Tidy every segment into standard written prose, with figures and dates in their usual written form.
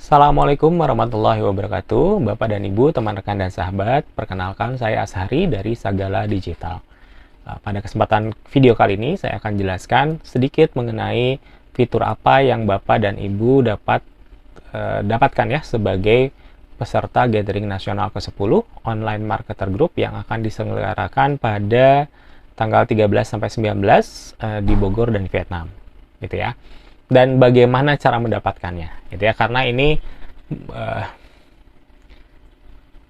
Assalamualaikum warahmatullahi wabarakatuh, Bapak dan Ibu, teman rekan dan sahabat. Perkenalkan, saya Ashari dari Sagala Digital. Pada kesempatan video kali ini, saya akan jelaskan sedikit mengenai fitur apa yang Bapak dan Ibu dapatkan ya sebagai peserta Gathering Nasional ke-10 Online Marketer Group yang akan diselenggarakan pada tanggal 13-19 di Bogor dan Vietnam, gitu ya. Dan bagaimana cara mendapatkannya, gitu ya, karena ini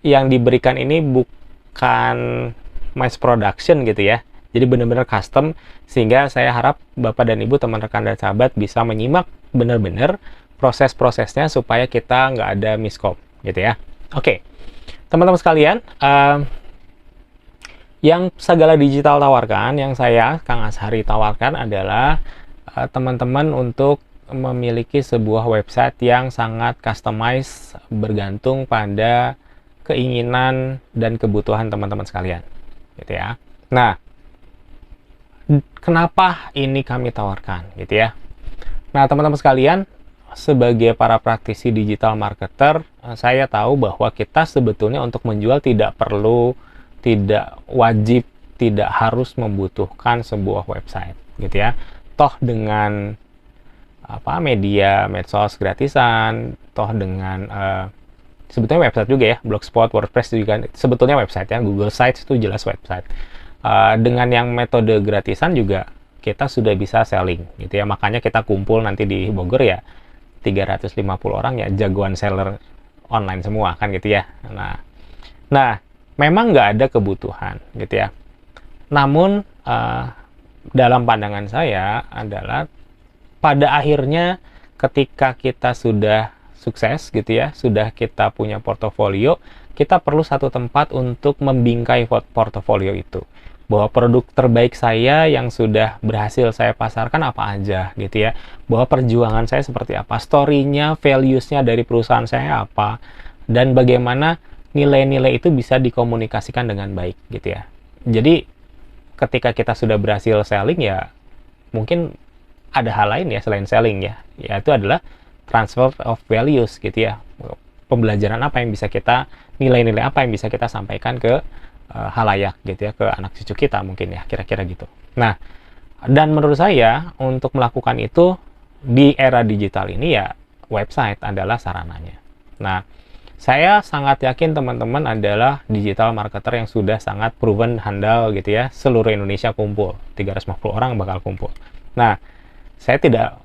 yang diberikan ini bukan mass production gitu ya, jadi benar-benar custom, sehingga saya harap Bapak dan Ibu, teman rekan dan sahabat bisa menyimak benar-benar proses-prosesnya supaya kita nggak ada miskom gitu ya. Oke, teman-teman sekalian, yang Sagala Digital tawarkan, yang saya Kang Ashari tawarkan adalah teman-teman untuk memiliki sebuah website yang sangat customize bergantung pada keinginan dan kebutuhan teman-teman sekalian, gitu ya. Nah, kenapa ini kami tawarkan, gitu ya? Nah, teman-teman sekalian, sebagai para praktisi digital marketer, saya tahu bahwa kita sebetulnya untuk menjual tidak perlu, tidak wajib, tidak harus membutuhkan sebuah website, gitu ya. Toh dengan media medsos gratisan, toh dengan sebetulnya website juga ya, Blogspot, WordPress juga sebetulnya website ya, Google Sites itu jelas website. Dengan yang metode gratisan juga kita sudah bisa selling gitu ya, makanya kita kumpul nanti di Bogor ya 350 orang ya, jagoan seller online semua kan gitu ya. Nah memang nggak ada kebutuhan gitu ya, namun dalam pandangan saya adalah pada akhirnya ketika kita sudah sukses gitu ya, sudah kita punya portofolio, kita perlu satu tempat untuk membingkai portofolio itu. Bahwa produk terbaik saya yang sudah berhasil saya pasarkan apa aja gitu ya. Bahwa perjuangan saya seperti apa, story-nya, values-nya dari perusahaan saya apa, dan bagaimana nilai-nilai itu bisa dikomunikasikan dengan baik gitu ya. Jadi ketika kita sudah berhasil selling ya, mungkin ada hal lain ya selain selling ya, yaitu adalah transfer of values gitu ya. Pembelajaran apa yang bisa kita, nilai-nilai apa yang bisa kita sampaikan ke halayak gitu ya, ke anak cucu kita mungkin ya, kira-kira gitu. Nah, dan menurut saya untuk melakukan itu di era digital ini ya website adalah sarananya. Nah, saya sangat yakin teman-teman adalah digital marketer yang sudah sangat proven handal gitu ya, seluruh Indonesia kumpul, 350 orang bakal kumpul. Nah, saya tidak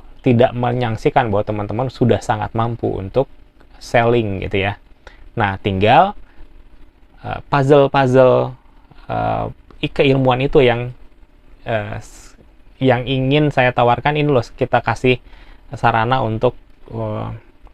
menyangsikan bahwa teman-teman sudah sangat mampu untuk selling gitu ya. Nah, tinggal puzzle-puzzle keilmuan itu yang ingin saya tawarkan ini loh, kita kasih sarana untuk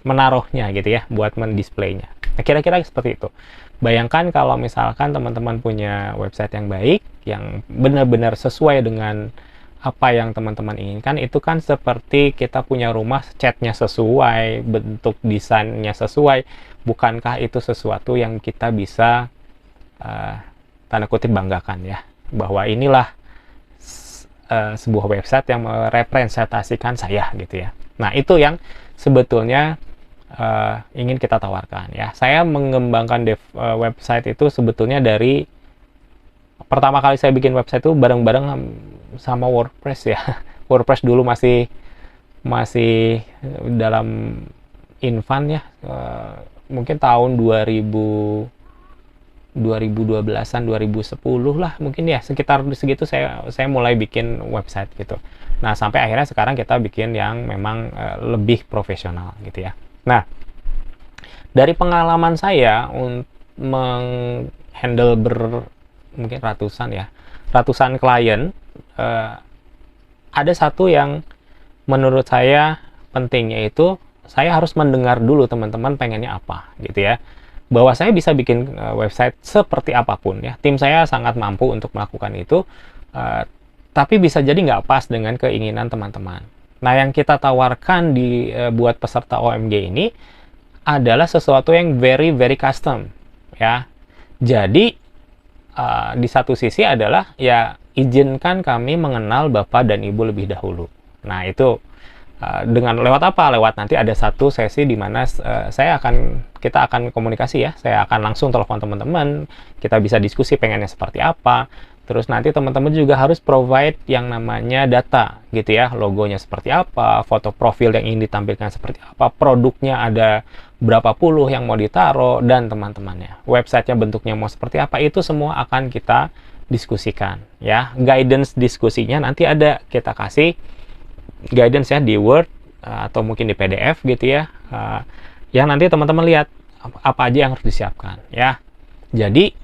menaruhnya gitu ya, buat mendisplaynya. Nah, kira-kira seperti itu. Bayangkan kalau misalkan teman-teman punya website yang baik, yang benar-benar sesuai dengan apa yang teman-teman inginkan, itu kan seperti kita punya rumah, catnya sesuai, bentuk desainnya sesuai. Bukankah itu sesuatu yang kita bisa tanda kutip banggakan ya, bahwa inilah sebuah website yang merepresentasikan saya gitu ya. Nah, itu yang sebetulnya ingin kita tawarkan ya. Saya mengembangkan website itu sebetulnya dari pertama kali saya bikin website itu bareng-bareng sama WordPress ya. WordPress dulu masih dalam infan ya, mungkin tahun 2012-an, 2010 lah mungkin ya, sekitar segitu saya mulai bikin website gitu. Nah, sampai akhirnya sekarang kita bikin yang memang lebih profesional gitu ya. Nah, dari pengalaman saya untuk menghandle mungkin ratusan klien, ada satu yang menurut saya penting, yaitu saya harus mendengar dulu teman-teman pengennya apa gitu ya. Bahwa saya bisa bikin website seperti apapun ya, tim saya sangat mampu untuk melakukan itu, tapi bisa jadi nggak pas dengan keinginan teman-teman. Nah, yang kita tawarkan buat peserta OMG ini adalah sesuatu yang very very custom ya. Jadi di satu sisi adalah ya, izinkan kami mengenal Bapak dan Ibu lebih dahulu. Nah, itu Dengan lewat apa? Lewat nanti ada satu sesi di mana kita akan komunikasi ya. Saya akan langsung telepon teman-teman, kita bisa diskusi pengennya seperti apa. Terus nanti teman-teman juga harus provide yang namanya data gitu ya, logonya seperti apa, foto profil yang ingin ditampilkan seperti apa, produknya ada berapa puluh yang mau ditaruh, dan teman-temannya. Websitenya bentuknya mau seperti apa, itu semua akan kita diskusikan ya. Guidance diskusinya nanti ada, kita kasih guidance ya di Word atau mungkin di PDF gitu ya, yang nanti teman-teman lihat apa aja yang harus disiapkan ya. Jadi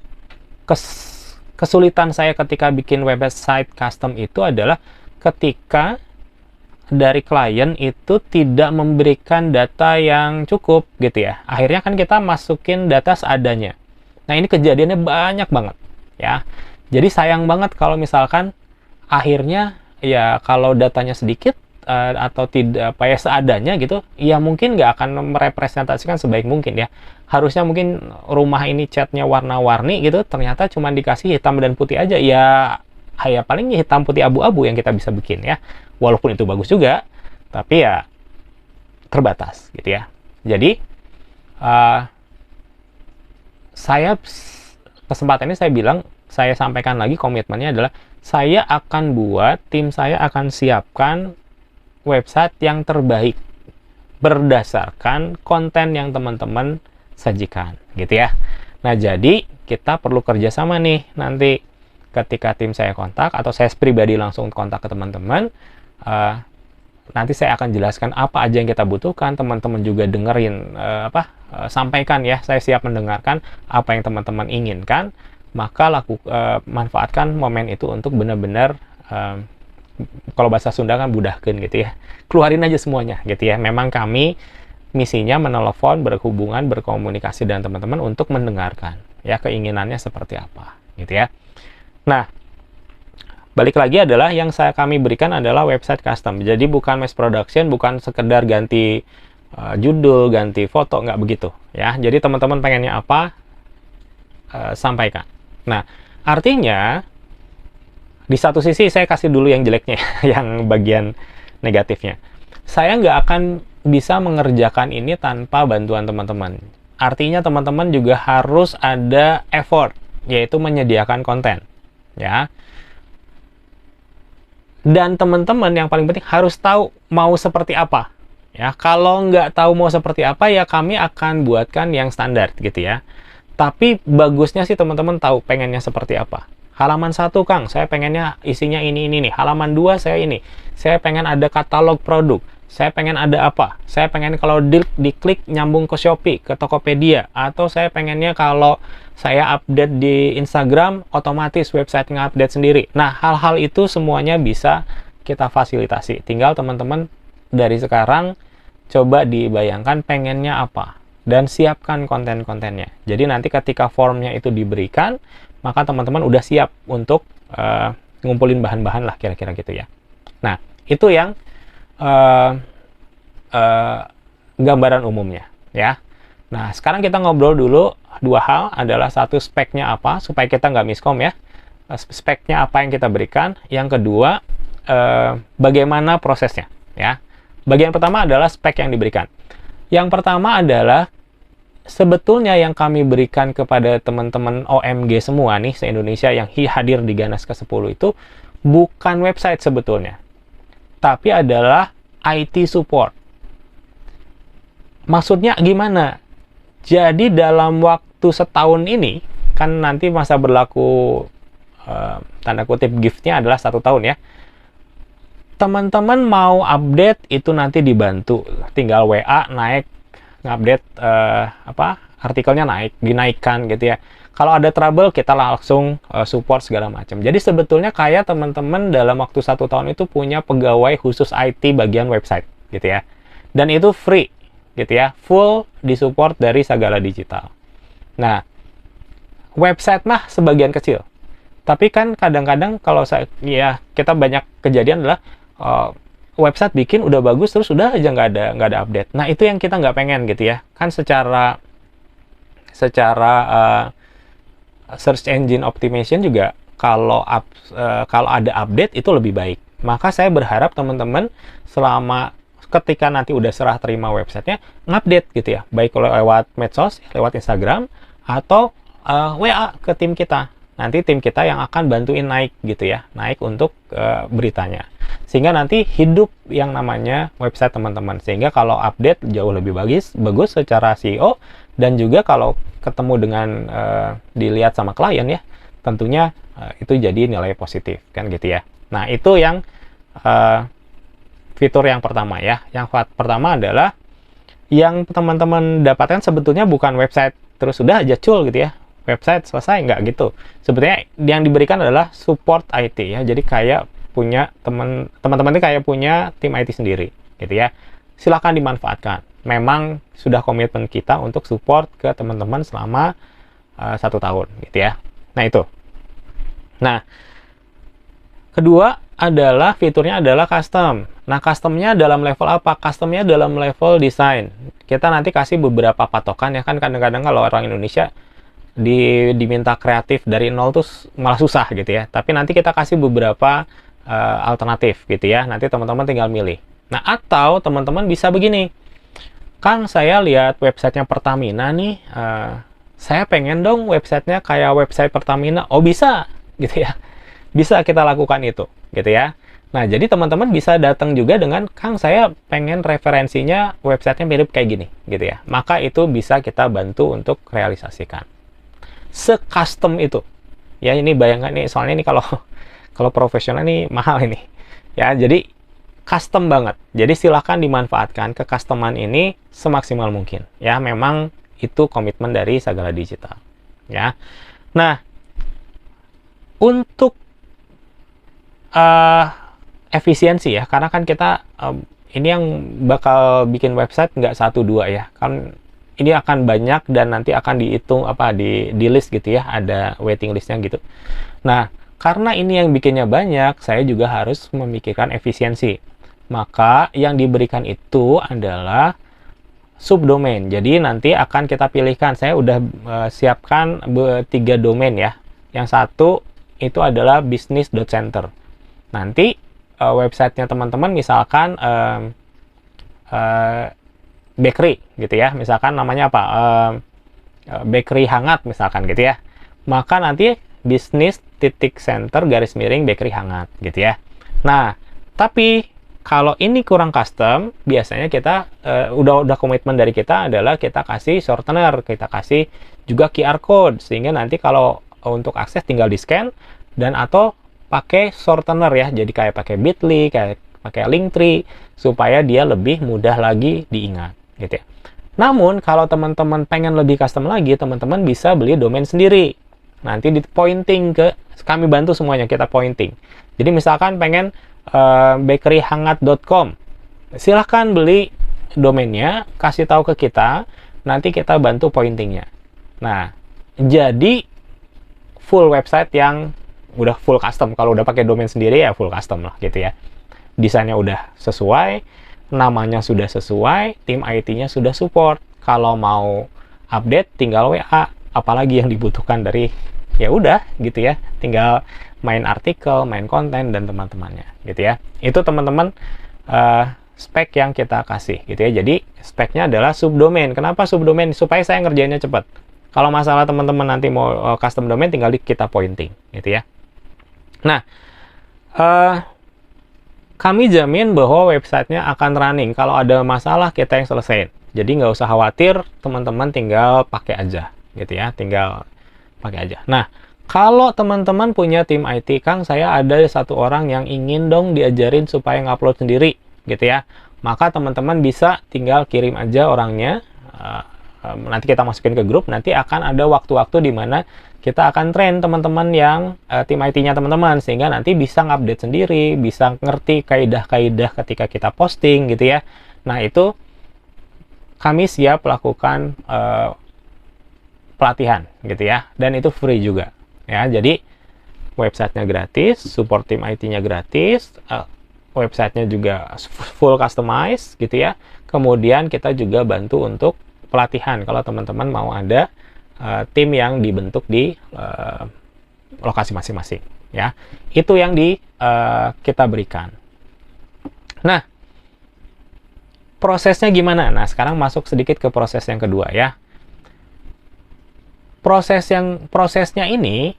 kesulitan saya ketika bikin website custom itu adalah ketika dari klien itu tidak memberikan data yang cukup gitu ya. Akhirnya kan kita masukin data seadanya. Nah, ini kejadiannya banyak banget ya. Jadi sayang banget kalau misalkan akhirnya ya kalau datanya sedikit atau tidak apa ya seadanya gitu, ya mungkin nggak akan merepresentasikan sebaik mungkin ya. Harusnya mungkin rumah ini catnya warna-warni gitu, ternyata cuma dikasih hitam dan putih aja, ya paling hitam putih abu-abu yang kita bisa bikin ya. Walaupun itu bagus juga, tapi ya terbatas gitu ya. Jadi kesempatan ini saya sampaikan lagi, komitmennya adalah saya akan buat, tim saya akan siapkan website yang terbaik berdasarkan konten yang teman-teman sajikan gitu ya. Nah, jadi kita perlu kerjasama nih nanti ketika tim saya kontak atau saya pribadi langsung kontak ke teman-teman. Nanti saya akan jelaskan apa aja yang kita butuhkan, teman-teman juga dengerin sampaikan ya, saya siap mendengarkan apa yang teman-teman inginkan, maka manfaatkan momen itu untuk benar-benar kalau bahasa Sunda kan budahkeun gitu ya, keluarin aja semuanya gitu ya. Memang kami misinya menelepon, berhubungan, berkomunikasi dengan teman-teman untuk mendengarkan ya keinginannya seperti apa gitu ya. Nah, balik lagi adalah yang kami berikan adalah website custom. Jadi bukan mass production, bukan sekedar ganti judul, ganti foto, nggak begitu ya. Jadi teman-teman pengennya apa, sampaikan. Nah, artinya di satu sisi saya kasih dulu yang jeleknya, yang bagian negatifnya. Saya nggak akan bisa mengerjakan ini tanpa bantuan teman-teman. Artinya teman-teman juga harus ada effort, yaitu menyediakan konten ya. Dan teman-teman yang paling penting harus tahu mau seperti apa ya. Kalau nggak tahu mau seperti apa ya kami akan buatkan yang standar gitu ya. Tapi bagusnya sih teman-teman tahu pengennya seperti apa. Halaman 1 Kang, saya pengennya isinya ini nih. Halaman 2 saya ini. Saya pengen ada katalog produk. Saya pengen ada apa? Saya pengen kalau diklik nyambung ke Shopee, ke Tokopedia, atau saya pengennya kalau saya update di Instagram otomatis website nge-update sendiri. Nah, hal-hal itu semuanya bisa kita fasilitasi. Tinggal teman-teman dari sekarang coba dibayangkan pengennya apa dan siapkan konten-kontennya. Jadi nanti ketika formnya itu diberikan, maka teman-teman udah siap untuk ngumpulin bahan-bahan lah kira-kira gitu ya. Nah, itu yang gambaran umumnya ya. Nah, sekarang kita ngobrol dulu dua hal, adalah satu speknya apa supaya kita nggak miskom ya. Speknya apa yang kita berikan. Yang kedua, bagaimana prosesnya ya. Bagian pertama adalah spek yang diberikan. Yang pertama adalah sebetulnya yang kami berikan kepada teman-teman OMG semua nih se-Indonesia yang hadir di Ganas ke-10 itu bukan website sebetulnya, tapi adalah IT support. Maksudnya gimana? Jadi dalam waktu setahun ini, kan nanti masa berlaku tanda kutip gift-nya adalah 1 tahun ya. Teman-teman mau update itu nanti dibantu, tinggal WA naik, ngupdate artikelnya dinaikkan gitu ya. Kalau ada trouble kita langsung support segala macam. Jadi sebetulnya kayak teman-teman dalam waktu 1 tahun itu punya pegawai khusus IT bagian website gitu ya. Dan itu free gitu ya, full disupport dari Sagala Digital. Nah, website mah sebagian kecil. Tapi kan kadang-kadang kalau kita banyak kejadian adalah website bikin udah bagus terus udah aja nggak ada update. Nah, itu yang kita nggak pengen gitu ya. Kan secara search engine optimization juga kalau ada update itu lebih baik. Maka saya berharap teman-teman selama ketika nanti udah serah terima websitenya, ngupdate gitu ya, baik lewat medsos, lewat Instagram, atau WA ke tim kita. Nanti tim kita yang akan bantuin naik gitu ya, naik untuk beritanya. Sehingga nanti hidup yang namanya website teman-teman. Sehingga kalau update jauh lebih bagus secara SEO, dan juga kalau ketemu dengan dilihat sama klien ya, tentunya itu jadi nilai positif kan gitu ya. Nah, itu yang fitur yang pertama ya. Yang pertama adalah yang teman-teman dapatkan sebetulnya bukan website terus udah aja cul gitu ya, website selesai, nggak gitu. Sebetulnya yang diberikan adalah support IT ya. Jadi kayak punya teman-teman itu kayak punya tim IT sendiri gitu ya. Silakan dimanfaatkan. Memang sudah komitmen kita untuk support ke teman-teman selama 1 tahun gitu ya. Nah, itu. Nah, kedua adalah fiturnya adalah custom. Nah, customnya dalam level apa? Customnya dalam level desain. Kita nanti kasih beberapa patokan ya, kan kadang-kadang kalau orang Indonesia diminta kreatif dari nol tuh malah susah gitu ya. Tapi nanti kita kasih beberapa alternatif gitu ya. Nanti teman-teman tinggal milih. Nah, atau teman-teman bisa begini. Kang, saya lihat websitenya Pertamina nih. Saya pengen dong websitenya kayak website Pertamina. Oh, bisa gitu ya. Bisa kita lakukan itu gitu ya. Nah, jadi teman-teman bisa datang juga dengan, Kang, saya pengen referensinya websitenya mirip kayak gini gitu ya. Maka itu bisa kita bantu untuk realisasikan. Se-custom itu. Ya, ini bayangkan nih, soalnya ini kalau profesional ini mahal ini. Ya, jadi custom banget. Jadi silakan dimanfaatkan ke-customan ini semaksimal mungkin. Ya, memang itu komitmen dari Sagala Digital. Ya. Nah, untuk efisiensi ya, karena kan kita ini yang bakal bikin website nggak 1-2 ya, kan ini akan banyak dan nanti akan dihitung di list gitu ya, ada waiting listnya gitu. Nah, karena ini yang bikinnya banyak, saya juga harus memikirkan efisiensi. Maka yang diberikan itu adalah subdomain. Jadi nanti akan kita pilihkan. Saya udah siapkan 3 domain ya. Yang satu itu adalah business.center. Nanti websitenya teman-teman misalkan bakery gitu ya, misalkan namanya apa, bakery hangat misalkan gitu ya, maka nanti business.center /bakery hangat gitu ya. Nah, tapi kalau ini kurang custom, biasanya kita udah komitmen dari kita adalah kita kasih shortener, kita kasih juga QR code, sehingga nanti kalau untuk akses tinggal di scan dan atau pakai shortener ya, jadi kayak pakai Bitly, kayak pakai Linktree, supaya dia lebih mudah lagi diingat gitu ya. Namun kalau teman-teman pengen lebih custom lagi, teman-teman bisa beli domain sendiri. Nanti di pointing ke, kami bantu semuanya, kita pointing. Jadi misalkan pengen bakeryhangat.com, silahkan beli domainnya, kasih tahu ke kita, nanti kita bantu pointingnya. Nah, jadi full website yang udah full custom. Kalau udah pakai domain sendiri ya full custom lah gitu ya. Desainnya udah sesuai, namanya sudah sesuai, tim IT-nya sudah support. Kalau mau update tinggal WA, apalagi yang dibutuhkan dari, ya udah gitu ya. Tinggal main artikel, main konten dan teman-temannya gitu ya. Itu teman-teman spek yang kita kasih gitu ya. Jadi speknya adalah subdomain. Kenapa subdomain? Supaya saya ngerjainnya cepat. Kalau masalah teman-teman nanti mau custom domain, tinggal kita pointing gitu ya. Nah, kami jamin bahwa websitenya akan running. Kalau ada masalah, kita yang selesai. Jadi nggak usah khawatir, teman-teman tinggal pakai aja gitu ya, tinggal pakai aja. Nah, kalau teman-teman punya tim IT, Kang, saya ada 1 orang yang ingin dong diajarin supaya ngupload sendiri gitu ya, maka teman-teman bisa tinggal kirim aja orangnya, nanti kita masukin ke grup. Nanti akan ada waktu-waktu di mana kita akan train teman-teman yang tim IT-nya teman-teman, sehingga nanti bisa ngupdate sendiri, bisa ngerti kaidah-kaidah ketika kita posting gitu ya. Nah, itu kami siap lakukan pelatihan gitu ya, dan itu free juga ya. Jadi websitenya gratis, support tim IT-nya gratis, websitenya juga full customize gitu ya. Kemudian kita juga bantu untuk pelatihan kalau teman-teman mau ada tim yang dibentuk di lokasi masing-masing ya. Itu yang kita berikan. Nah, prosesnya gimana? Nah, sekarang masuk sedikit ke proses yang kedua ya. Prosesnya ini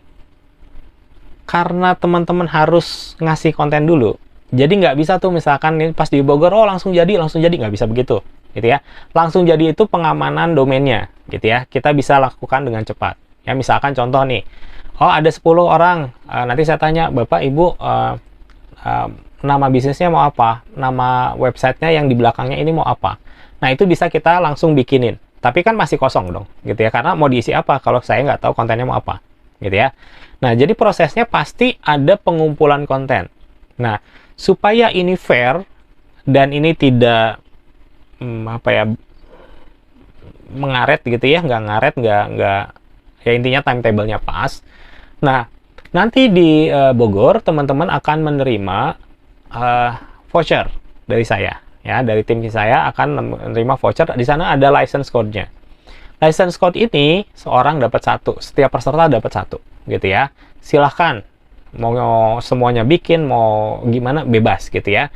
karena teman-teman harus ngasih konten dulu. Jadi nggak bisa tuh misalkan nih pas di Bogor, oh langsung jadi, nggak bisa begitu, gitu ya. Langsung jadi itu pengamanan domainnya, gitu ya. Kita bisa lakukan dengan cepat. Ya misalkan contoh nih, oh ada 10 orang, nanti saya tanya, Bapak, Ibu, nama bisnisnya mau apa? Nama websitenya yang di belakangnya ini mau apa? Nah itu bisa kita langsung bikinin. Tapi kan masih kosong dong, gitu ya. Karena mau diisi apa kalau saya nggak tahu kontennya mau apa, gitu ya. Nah, jadi prosesnya pasti ada pengumpulan konten. Nah, supaya ini fair dan ini tidak mengaret gitu ya, nggak ngaret, nggak ya intinya timetable-nya pas. Nah, nanti di Bogor teman-teman akan menerima voucher dari saya. Ya, dari tim saya akan menerima voucher. Di sana ada license code-nya. License code ini seorang dapat 1, setiap peserta dapat 1, gitu ya. Silahkan mau semuanya bikin, mau gimana bebas gitu ya.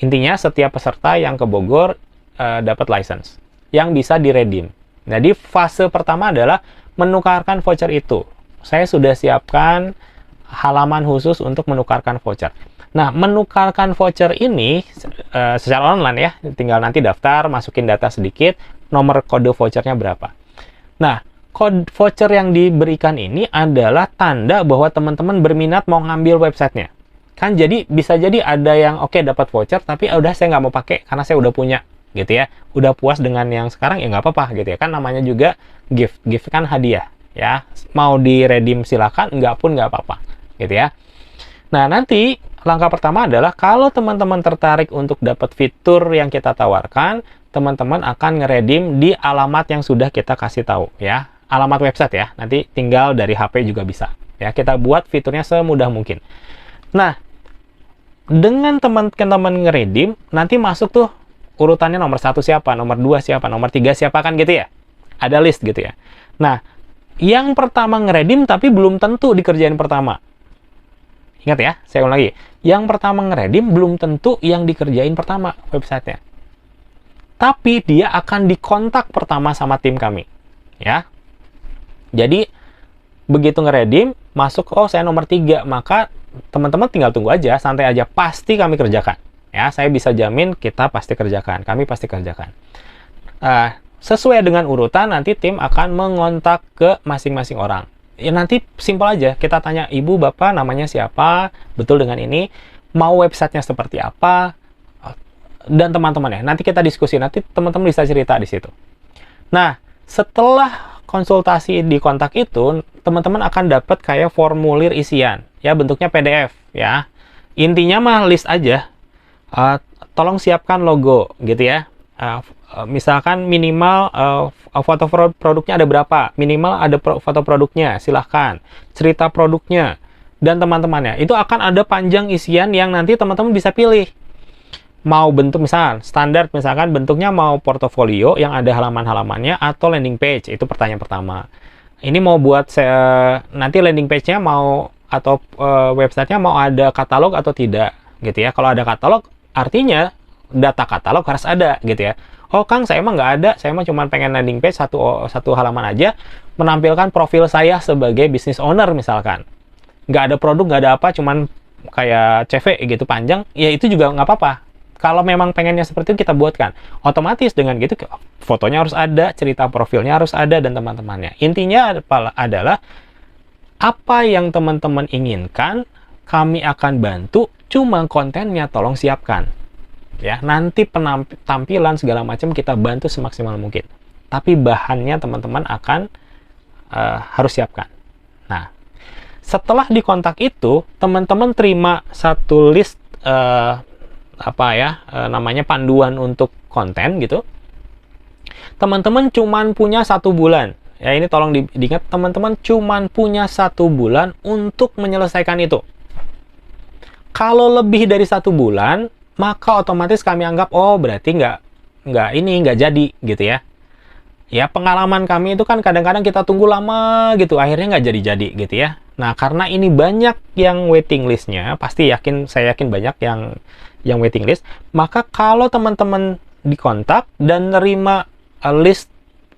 Intinya setiap peserta yang ke Bogor dapat license yang bisa diredeem. Jadi fase pertama adalah menukarkan voucher itu. Saya sudah siapkan halaman khusus untuk menukarkan voucher. Nah, menukarkan voucher ini secara online ya, tinggal nanti daftar, masukin data sedikit, nomor kode vouchernya berapa. Nah, kode voucher yang diberikan ini adalah tanda bahwa teman-teman berminat mau ngambil websitenya. Kan jadi bisa jadi ada yang oke dapat voucher, tapi udah saya nggak mau pakai karena saya udah punya, gitu ya. Udah puas dengan yang sekarang ya nggak apa-apa, gitu ya. Kan namanya juga gift kan hadiah, ya. Mau di-redeem silakan, nggak pun nggak apa-apa, gitu ya. Nah, nanti langkah pertama adalah kalau teman-teman tertarik untuk dapat fitur yang kita tawarkan, teman-teman akan nge-redeem di alamat yang sudah kita kasih tahu ya. Alamat website ya. Nanti tinggal dari HP juga bisa. Ya, kita buat fiturnya semudah mungkin. Nah, dengan teman-teman nge-redeem, nanti masuk tuh urutannya nomor 1 siapa, nomor 2 siapa, nomor 3 siapa kan gitu ya. Ada list gitu ya. Nah, yang pertama nge-redeem tapi belum tentu dikerjain pertama. Ingat ya, saya ulang lagi. Yang pertama nge-redeem belum tentu yang dikerjain pertama websitenya. Tapi dia akan dikontak pertama sama tim kami. Ya. Jadi, begitu nge-redeem, masuk, oh saya nomor 3. Maka teman-teman tinggal tunggu aja, santai aja. Pasti kami kerjakan. Ya, saya bisa jamin kita pasti kerjakan. Kami pasti kerjakan. Sesuai dengan urutan, nanti tim akan mengontak ke masing-masing orang. Ya nanti simpel aja, kita tanya, Ibu, Bapak, namanya siapa, betul dengan ini, mau websitenya seperti apa, dan teman-teman ya. Nanti kita diskusi, nanti teman-teman bisa cerita di situ. Nah, setelah konsultasi di kontak itu, teman-teman akan dapat kayak formulir isian, ya bentuknya PDF, ya. Intinya mah list aja. Tolong siapkan logo, gitu ya. Misalkan minimal foto produknya ada berapa, minimal ada foto produknya, silahkan cerita produknya dan teman-temannya. Itu akan ada panjang isian yang nanti teman-teman bisa pilih mau bentuk, misalkan standar, misalkan bentuknya mau portofolio yang ada halaman-halamannya atau landing page. Itu pertanyaan pertama. Ini mau buat nanti landing page-nya mau atau websitenya mau ada katalog atau tidak, gitu ya. Kalau ada katalog artinya data katalog harus ada, gitu ya. Oh Kang, saya emang nggak ada, saya emang cuma pengen landing page satu halaman aja, menampilkan profil saya sebagai business owner misalkan. Nggak ada produk, nggak ada apa, cuman kayak CV gitu panjang, ya itu juga nggak apa-apa. Kalau memang pengennya seperti itu kita buatkan. Otomatis dengan gitu, fotonya harus ada, cerita profilnya harus ada, dan teman-temannya. Intinya adalah, apa yang teman-teman inginkan, kami akan bantu, cuma kontennya tolong siapkan. Ya, nanti tampilan segala macam kita bantu semaksimal mungkin. Tapi bahannya teman-teman akan harus siapkan. Nah, setelah dikontak itu, teman-teman terima satu list namanya panduan untuk konten gitu. Teman-teman cuman punya 1 bulan. Ya, ini tolong diingat, teman-teman cuman punya 1 bulan untuk menyelesaikan itu. Kalau lebih dari 1 bulan, maka otomatis kami anggap, oh berarti nggak jadi gitu ya. Ya pengalaman kami itu kan kadang-kadang kita tunggu lama gitu, akhirnya nggak jadi-jadi gitu ya. Nah karena ini banyak yang waiting listnya, pasti saya yakin banyak yang waiting list. Maka kalau teman-teman dikontak dan nerima list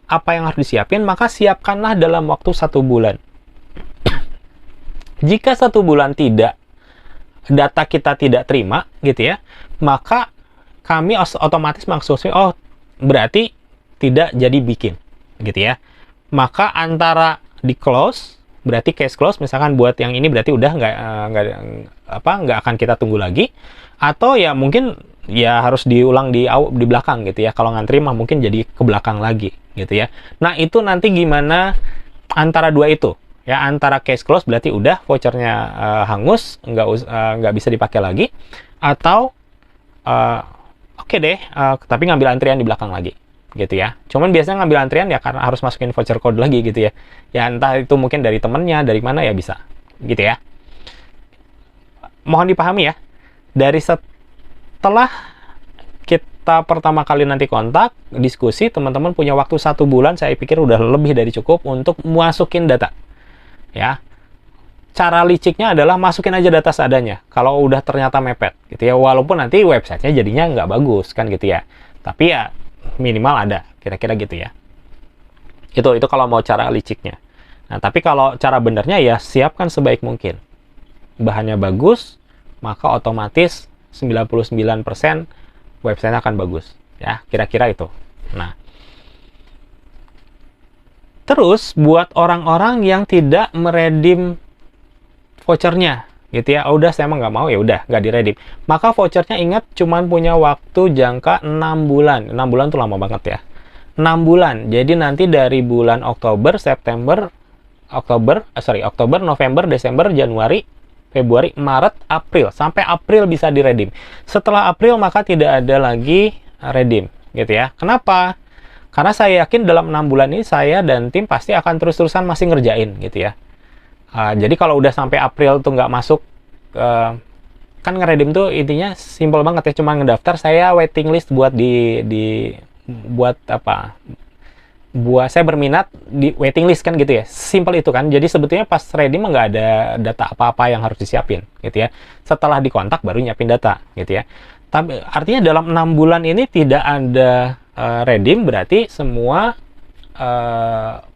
apa yang harus disiapin, maka siapkanlah dalam waktu 1 bulan. Jika 1 bulan data kita tidak terima, gitu ya, maka kami otomatis maksudnya, oh berarti tidak jadi bikin, gitu ya. Maka antara di close, berarti case close, misalkan buat yang ini berarti udah nggak akan kita tunggu lagi, atau ya mungkin ya harus diulang di belakang gitu ya. Kalau ngantri mah mungkin jadi ke belakang lagi gitu ya. Nah itu nanti gimana antara dua itu ya, antara case close berarti udah vouchernya hangus, nggak bisa dipakai lagi, atau oke deh, tapi ngambil antrian di belakang lagi gitu ya. Cuman biasanya ngambil antrian ya karena harus masukin voucher code lagi gitu ya. Ya entah itu mungkin dari temennya, dari mana ya bisa gitu ya. Mohon dipahami ya, dari setelah kita pertama kali nanti kontak, diskusi, teman-teman punya waktu 1 bulan, saya pikir udah lebih dari cukup untuk masukin data ya. Cara liciknya adalah masukin aja data seadanya kalau udah ternyata mepet gitu ya, walaupun nanti websitenya jadinya nggak bagus kan gitu ya, tapi ya minimal ada, kira-kira gitu ya. Itu kalau mau cara liciknya. Nah tapi kalau cara benernya ya siapkan sebaik mungkin, bahannya bagus, maka otomatis 99% websitenya akan bagus ya, kira-kira itu. Nah terus buat orang-orang yang tidak meredeem vouchernya gitu ya, udah saya emang nggak mau, ya udah nggak diredeem, maka vouchernya ingat cuman punya waktu jangka 6 bulan. 6 bulan tuh lama banget ya, 6 bulan. Jadi nanti dari bulan Oktober, November, Desember, Januari, Februari, Maret, April, sampai April bisa diredeem. Setelah April maka tidak ada lagi redeem gitu ya. Kenapa? Karena saya yakin dalam 6 bulan ini saya dan tim pasti akan terus-terusan masih ngerjain gitu ya. Jadi kalau udah sampai April tuh nggak masuk, kan ngeredeem tuh intinya simple banget ya, cuma ngedaftar, saya waiting list buat buat apa? Buat saya berminat di waiting list kan gitu ya, simple itu kan. Jadi sebetulnya pas redeem nggak ada data apa-apa yang harus disiapin gitu ya. Setelah dikontak baru nyiapin data gitu ya. Tapi artinya dalam 6 bulan ini tidak ada redeem, berarti semua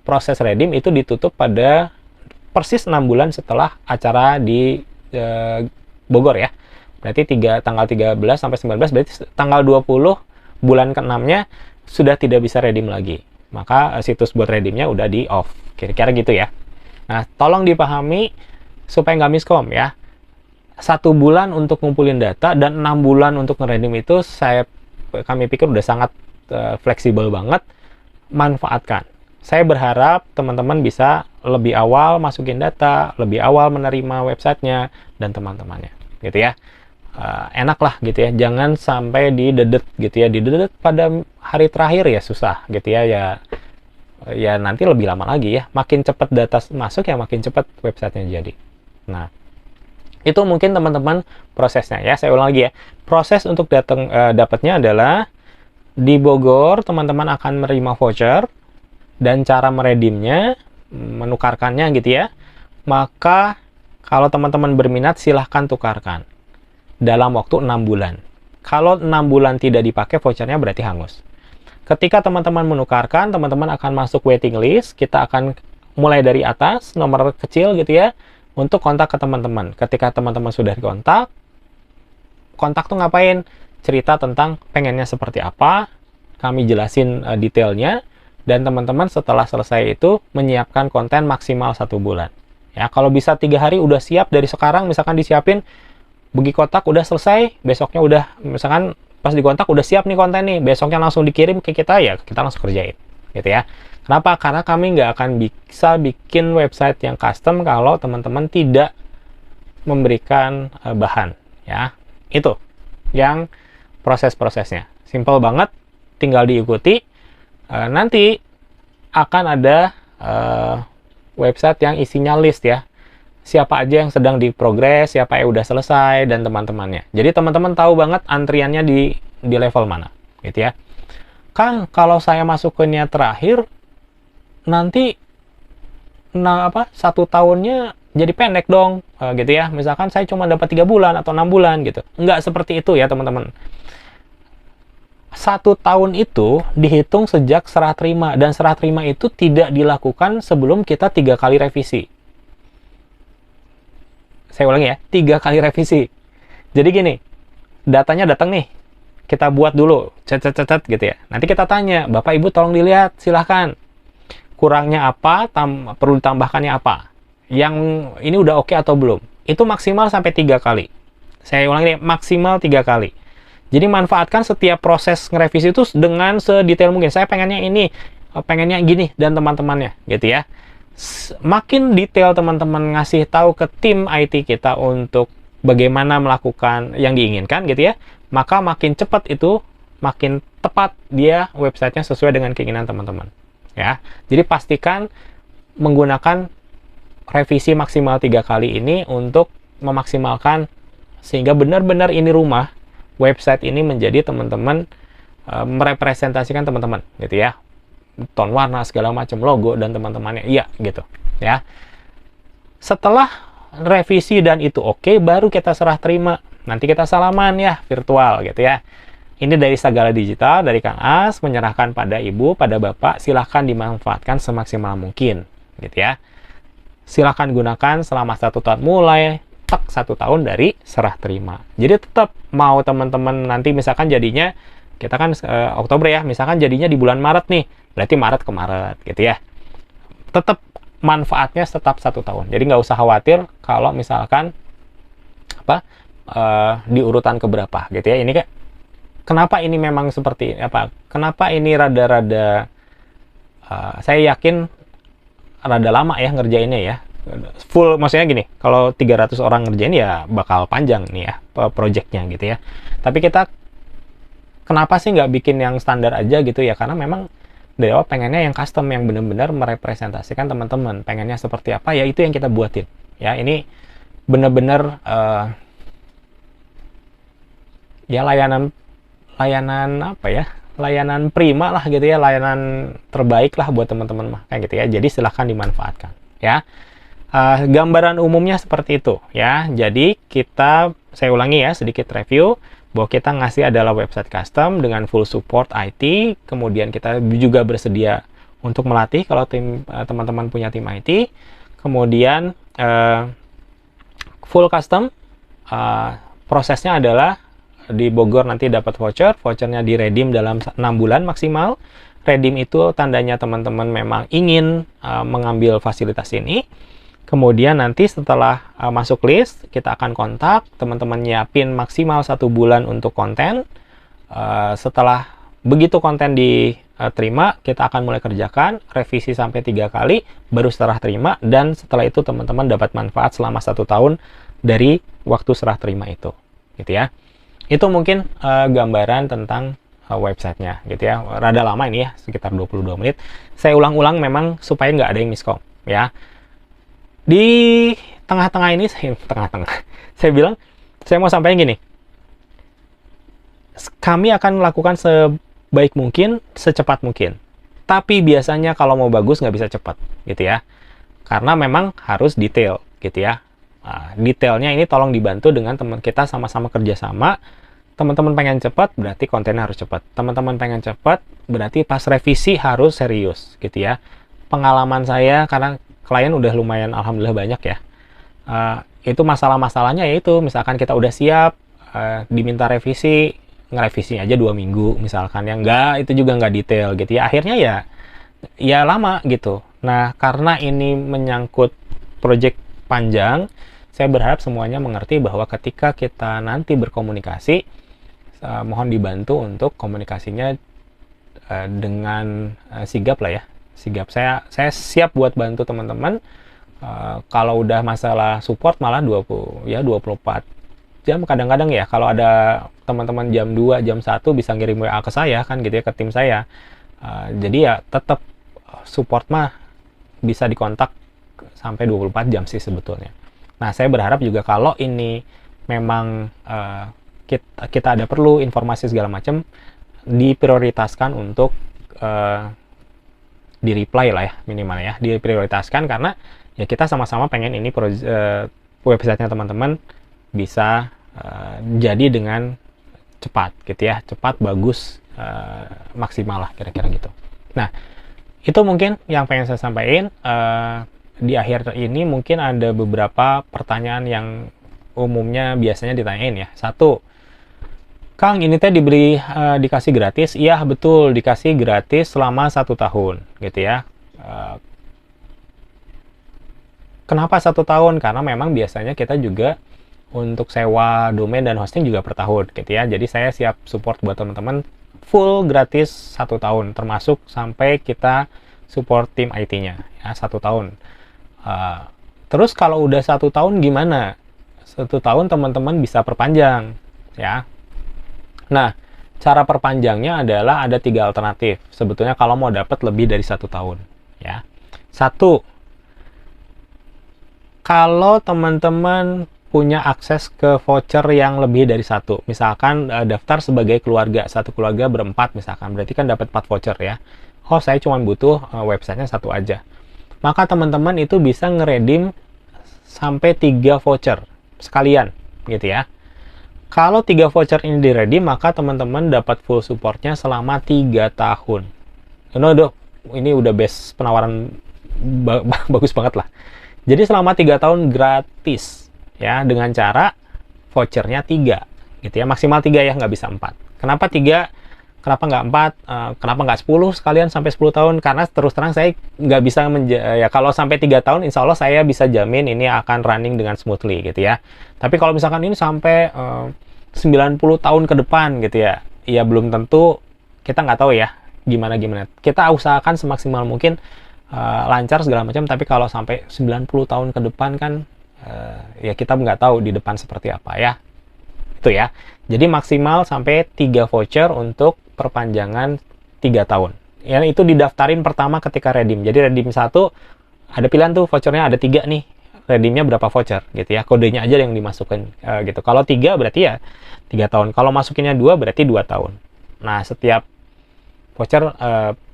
proses redeem itu ditutup pada persis 6 bulan setelah acara di Bogor ya. Berarti tanggal 13 sampai 19, berarti tanggal 20 bulan ke-6-nya sudah tidak bisa redeem lagi. Maka situs buat redeemnya udah di off. Kira-kira gitu ya. Nah, tolong dipahami supaya nggak miskom ya. 1 bulan untuk ngumpulin data dan 6 bulan untuk ngeredeem itu kami pikir udah sangat fleksibel banget. Manfaatkan. Saya berharap teman-teman bisa lebih awal masukin data, lebih awal menerima websitenya dan teman-temannya, gitu ya. Enak lah gitu ya, jangan sampai didedet gitu ya, didedet pada hari terakhir ya susah gitu ya. Ya nanti lebih lama lagi ya, makin cepat data masuk ya makin cepat websitenya jadi. Nah itu mungkin teman-teman prosesnya ya. Saya ulang lagi ya, proses untuk dapatnya adalah di Bogor teman-teman akan menerima voucher. Dan cara meredeemnya, menukarkannya gitu ya, maka kalau teman-teman berminat silahkan tukarkan dalam waktu 6 bulan. Kalau 6 bulan tidak dipakai vouchernya berarti hangus. Ketika teman-teman menukarkan, teman-teman akan masuk waiting list. Kita akan mulai dari atas, nomor kecil gitu ya, untuk kontak ke teman-teman. Ketika teman-teman sudah dikontak, kontak tuh ngapain? Cerita tentang pengennya seperti apa, kami jelasin detailnya. Dan teman-teman setelah selesai itu menyiapkan konten maksimal 1 bulan. Ya, kalau bisa 3 hari udah siap dari sekarang, misalkan disiapin, bagi kotak udah selesai, besoknya udah, misalkan pas dikontak udah siap nih konten nih, besoknya langsung dikirim ke kita, ya kita langsung kerjain, gitu ya. Kenapa? Karena kami nggak akan bisa bikin website yang custom kalau teman-teman tidak memberikan bahan, ya. Itu yang proses-prosesnya. Simple banget, tinggal diikuti. Nanti akan ada website yang isinya list ya, siapa aja yang sedang diprogres, siapa yang udah selesai, dan teman-temannya. Jadi teman-teman tahu banget antriannya di level mana gitu ya. Kang, kalau saya masuk ke niat terakhir nanti 1 tahunnya jadi pendek dong gitu ya. Misalkan saya cuma dapat 3 bulan atau 6 bulan gitu. Nggak seperti itu ya teman-teman. 1 tahun itu dihitung sejak serah terima, dan serah terima itu tidak dilakukan sebelum kita 3 kali revisi. Saya ulangi ya, 3 kali revisi. Jadi gini, datanya datang nih, kita buat dulu, cet gitu ya. Nanti kita tanya, Bapak Ibu tolong dilihat, silahkan. Kurangnya apa, perlu ditambahkannya apa. Yang ini udah oke atau belum. Itu maksimal sampai 3 kali. Saya ulangi nih, maksimal 3 kali. Jadi manfaatkan setiap proses ngerevisi itu dengan sedetail mungkin. Saya pengennya ini, pengennya gini, dan teman-temannya, gitu ya. Makin detail teman-teman ngasih tahu ke tim IT kita untuk bagaimana melakukan yang diinginkan, gitu ya, maka makin cepat itu, makin tepat dia websitenya sesuai dengan keinginan teman-teman. Ya, jadi pastikan menggunakan revisi maksimal 3 kali ini untuk memaksimalkan sehingga benar-benar ini rumah website ini menjadi teman-teman merepresentasikan teman-teman, gitu ya, ton warna segala macam logo dan teman-temannya, iya gitu ya. Setelah revisi dan itu oke, baru kita serah terima, nanti kita salaman ya virtual gitu ya. Ini dari Sagala Digital, dari Kang As, menyerahkan pada Ibu, pada Bapak, silahkan dimanfaatkan semaksimal mungkin, gitu ya. Silahkan gunakan selama 1 tahun, mulai 1 tahun dari serah terima. Jadi tetap mau teman-teman nanti misalkan jadinya, kita kan Oktober ya, misalkan jadinya di bulan Maret nih, berarti Maret ke Maret, gitu ya. Tetap manfaatnya tetap 1 tahun. Jadi nggak usah khawatir kalau misalkan di urutan keberapa, gitu ya. Ini kayak kenapa ini memang seperti apa? Kenapa ini rada-rada saya yakin rada lama ya ngerjainnya ya. Full, maksudnya gini, kalau 300 orang ngerjain ya bakal panjang nih ya projectnya gitu ya. Tapi kita kenapa sih nggak bikin yang standar aja gitu ya? Karena memang dari awal pengennya yang custom, yang benar-benar merepresentasikan teman-teman. Pengennya seperti apa ya, itu yang kita buatin. Ya, ini benar-benar ya layanan apa ya? Layanan prima lah gitu ya, layanan terbaik lah buat teman-teman mah kayak gitu ya. Jadi silahkan dimanfaatkan ya. Gambaran umumnya seperti itu ya. Jadi saya ulangi ya sedikit review bahwa kita ngasih adalah website custom dengan full support IT, kemudian kita juga bersedia untuk melatih kalau teman-teman punya tim IT, kemudian full custom, prosesnya adalah di Bogor nanti dapat vouchernya di redeem dalam 6 bulan maksimal. Redeem itu tandanya teman-teman memang ingin mengambil fasilitas ini. Kemudian nanti setelah masuk list, kita akan kontak, teman-teman nyiapin maksimal 1 bulan untuk konten. Setelah begitu konten diterima, kita akan mulai kerjakan, revisi sampai 3 kali, baru serah terima, dan setelah itu teman-teman dapat manfaat selama 1 tahun dari waktu serah terima itu. Gitu ya. Itu mungkin gambaran tentang websitenya, gitu ya. Rada lama ini ya, sekitar 22 menit. Saya ulang-ulang memang supaya nggak ada yang miskom, ya. Di tengah-tengah ini, saya bilang, saya mau sampaikan gini, kami akan melakukan sebaik mungkin, secepat mungkin. Tapi biasanya kalau mau bagus nggak bisa cepat, gitu ya. Karena memang harus detail, gitu ya. Nah, detailnya ini tolong dibantu dengan teman kita sama-sama kerjasama. Teman-teman pengen cepat, berarti kontennya harus cepat. Teman-teman pengen cepat, berarti pas revisi harus serius, gitu ya. Pengalaman saya, karena klien udah lumayan alhamdulillah banyak ya, itu masalah-masalahnya yaitu misalkan kita udah siap, diminta revisi, ngerevisinya aja 2 minggu misalkan, yang enggak, itu juga nggak detail gitu ya, akhirnya ya lama gitu. Nah, karena ini menyangkut project panjang, saya berharap semuanya mengerti bahwa ketika kita nanti berkomunikasi, mohon dibantu untuk komunikasinya dengan sigap lah ya. Sigap. Saya siap buat bantu teman-teman. Kalau udah masalah support malah 24 jam kadang-kadang ya. Kalau ada teman-teman jam 2, jam 1 bisa ngirim WA ke saya kan gitu ya, ke tim saya. Jadi ya tetap support mah bisa dikontak sampai 24 jam sih sebetulnya. Nah, saya berharap juga kalau ini memang kita ada perlu informasi segala macam, diprioritaskan untuk di reply lah ya, minimal ya, diprioritaskan, karena ya kita sama-sama pengen ini websitenya teman-teman bisa jadi dengan cepat gitu ya, cepat, bagus, maksimal lah kira-kira gitu. Nah, itu mungkin yang pengen saya sampaikan. Di akhir ini mungkin ada beberapa pertanyaan yang umumnya biasanya ditanyain ya. Satu, Kang, ini teh dikasih gratis? Iya, betul, dikasih gratis selama 1 tahun gitu ya. Kenapa 1 tahun? Karena memang biasanya kita juga untuk sewa domain dan hosting juga per tahun gitu ya. Jadi saya siap support buat teman-teman full gratis 1 tahun, termasuk sampai kita support tim IT-nya ya 1 tahun. Terus kalau udah 1 tahun gimana? 1 tahun teman-teman bisa perpanjang ya. Nah, cara perpanjangnya adalah ada 3 alternatif sebetulnya kalau mau dapat lebih dari 1 tahun ya. Satu, kalau teman-teman punya akses ke voucher yang lebih dari satu, misalkan daftar sebagai keluarga, satu keluarga berempat misalkan, berarti kan dapat 4 voucher ya. Oh, saya cuma butuh websitenya 1 aja. Maka teman-teman itu bisa ngeredeem sampai 3 voucher sekalian gitu ya. Kalau 3 voucher ini diredeem, maka teman-teman dapat full supportnya selama 3 tahun. Ini udah best penawaran bagus banget lah. Jadi selama 3 tahun gratis ya, dengan cara vouchernya 3 gitu ya, maksimal 3 ya, nggak bisa 4. Kenapa 3? Kenapa nggak 4? Kenapa nggak 10 sekalian sampai 10 tahun? Karena terus terang saya nggak bisa ya, kalau sampai 3 tahun insya Allah saya bisa jamin ini akan running dengan smoothly gitu ya. Tapi kalau misalkan ini sampai 90 tahun ke depan gitu ya, ya belum tentu, kita nggak tahu ya gimana. Kita usahakan semaksimal mungkin lancar segala macam, tapi kalau sampai 90 tahun ke depan kan ya kita nggak tahu di depan seperti apa ya. Itu ya. Jadi maksimal sampai 3 voucher untuk perpanjangan 3 tahun. Ya, itu didaftarin pertama ketika redeem. Jadi redeem 1 ada pilihan tuh vouchernya ada 3 nih. Redeemnya berapa voucher gitu ya. Kodenya aja yang dimasukin gitu. Kalau 3 berarti ya 3 tahun. Kalau masukinnya 2 berarti 2 tahun. Nah, setiap voucher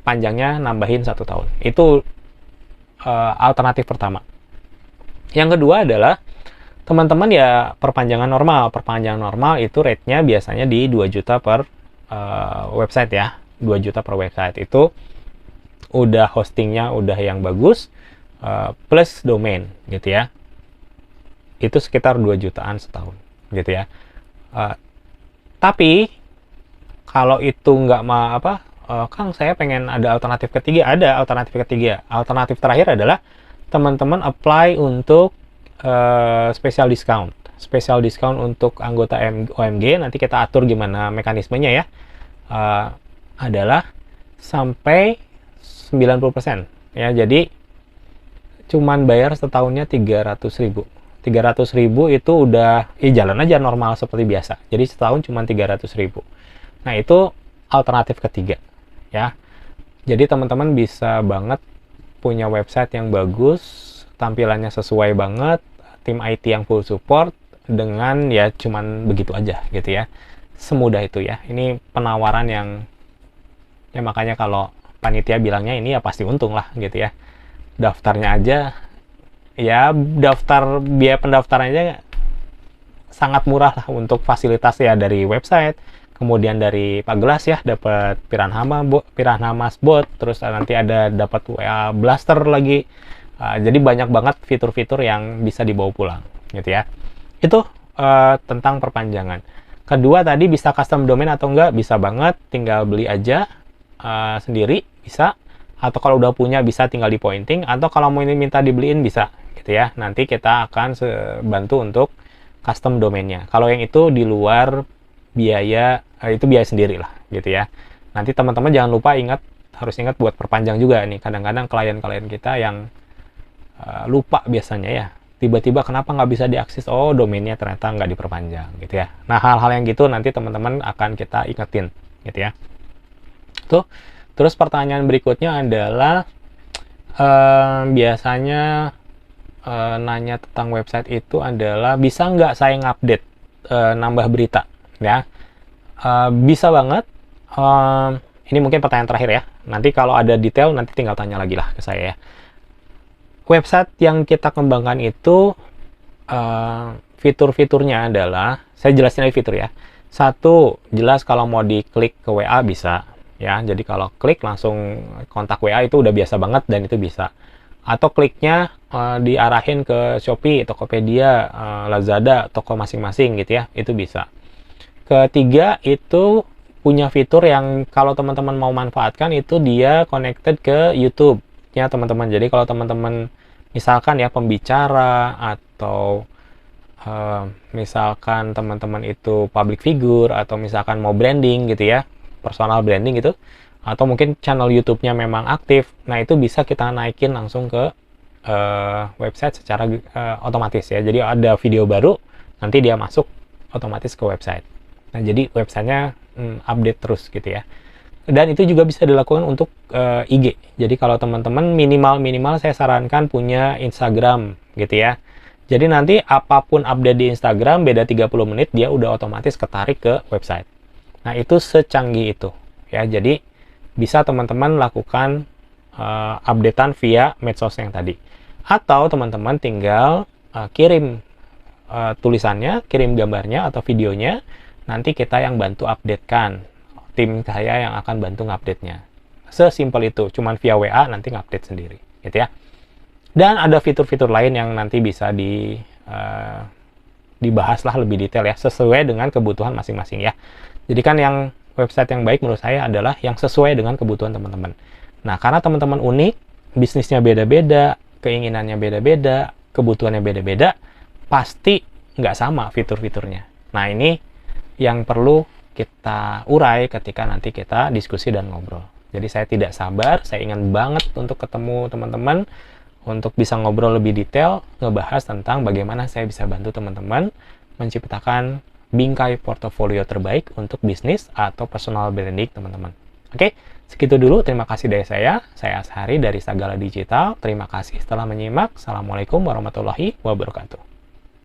panjangnya nambahin 1 tahun. Itu alternatif pertama. Yang kedua adalah teman-teman ya perpanjangan normal. Perpanjangan normal itu rate-nya biasanya di 2 juta per website ya. 2 juta per website itu udah hostingnya udah yang bagus plus domain gitu ya. Itu sekitar 2 jutaan setahun gitu ya. Tapi kalau itu nggak Kang, saya pengen ada alternatif ketiga. Ada alternatif ketiga. Alternatif terakhir adalah teman-teman apply untuk special discount. Special discount untuk anggota OMG, nanti kita atur gimana mekanismenya ya. Adalah sampai 90% ya. Jadi cuman bayar setahunnya 300.000. 300.000 itu udah jalan aja normal seperti biasa. Jadi setahun cuma 300.000. Nah, itu alternatif ketiga ya. Jadi teman-teman bisa banget punya website yang bagus, tampilannya sesuai banget, tim IT yang full support dengan ya cuman begitu aja gitu ya. Semudah itu ya. Ini penawaran yang ya makanya kalau panitia bilangnya ini ya pasti untung lah gitu ya. Daftarnya aja ya, daftar biaya pendaftarannya sangat murah lah untuk fasilitas ya, dari website, kemudian dari Pak Gelas ya dapat Piranha Bot, terus nanti ada dapat WA Blaster lagi. Jadi banyak banget fitur-fitur yang bisa dibawa pulang gitu ya. Itu tentang perpanjangan. Kedua tadi bisa custom domain atau enggak, bisa banget, tinggal beli aja sendiri bisa, atau kalau udah punya bisa tinggal di pointing, atau kalau mau minta dibeliin bisa gitu ya. Nanti kita akan bantu untuk custom domainnya. Kalau yang itu di luar biaya, itu biaya sendiri lah gitu ya. Nanti teman-teman jangan lupa harus ingat buat perpanjang juga nih. Kadang-kadang klien-klien kita yang lupa biasanya ya, tiba-tiba kenapa nggak bisa diakses, oh domainnya ternyata nggak diperpanjang gitu ya. Nah, hal-hal yang gitu nanti teman-teman akan kita ingetin gitu ya. Tuh. Terus pertanyaan berikutnya adalah biasanya nanya tentang website itu adalah bisa nggak saya ngupdate nambah berita ya. Bisa banget. Ini mungkin pertanyaan terakhir ya. Nanti kalau ada detail nanti tinggal tanya lagi lah ke saya ya. Website yang kita kembangkan itu fitur-fiturnya adalah, saya jelasin lagi fitur ya. Satu, jelas kalau mau diklik ke WA bisa. Ya, jadi kalau klik langsung kontak WA itu udah biasa banget dan itu bisa. Atau kliknya diarahin ke Shopee, Tokopedia, Lazada, toko masing-masing gitu ya, itu bisa. Ketiga, itu punya fitur yang kalau teman-teman mau manfaatkan itu dia connected ke YouTube-nya teman-teman. Jadi kalau teman-teman misalkan ya pembicara atau misalkan teman-teman itu public figure atau misalkan mau branding gitu ya, personal branding gitu, atau mungkin channel YouTube-nya memang aktif, nah itu bisa kita naikin langsung ke website secara otomatis ya. Jadi ada video baru, nanti dia masuk otomatis ke website. Nah, jadi websitenya update terus gitu ya. Dan itu juga bisa dilakukan untuk IG. Jadi kalau teman-teman minimal saya sarankan punya Instagram gitu ya. Jadi nanti apapun update di Instagram, beda 30 menit dia udah otomatis ketarik ke website. Nah, itu secanggih itu ya. Jadi bisa teman-teman lakukan updatean via medsos yang tadi. Atau teman-teman tinggal kirim tulisannya, kirim gambarnya atau videonya, nanti kita yang bantu updatekan. Tim saya yang akan bantu ngupdate-nya. Sesimpel itu, cuman via WA nanti ngupdate sendiri, gitu ya. Dan ada fitur-fitur lain yang nanti bisa dibahas lah lebih detail ya, sesuai dengan kebutuhan masing-masing ya. Jadi kan yang website yang baik menurut saya adalah yang sesuai dengan kebutuhan teman-teman. Nah, karena teman-teman unik, bisnisnya beda-beda, keinginannya beda-beda, kebutuhannya beda-beda, pasti nggak sama fitur-fiturnya. Nah, ini yang perlu kita urai ketika nanti kita diskusi dan ngobrol. Jadi saya tidak sabar, saya ingin banget untuk ketemu teman-teman, untuk bisa ngobrol lebih detail, ngebahas tentang bagaimana saya bisa bantu teman-teman menciptakan bingkai portofolio terbaik untuk bisnis atau personal branding teman-teman. Oke, segitu dulu. Terima kasih dari saya. Saya Ashari dari Sagala Digital. Terima kasih setelah menyimak. Assalamualaikum warahmatullahi wabarakatuh.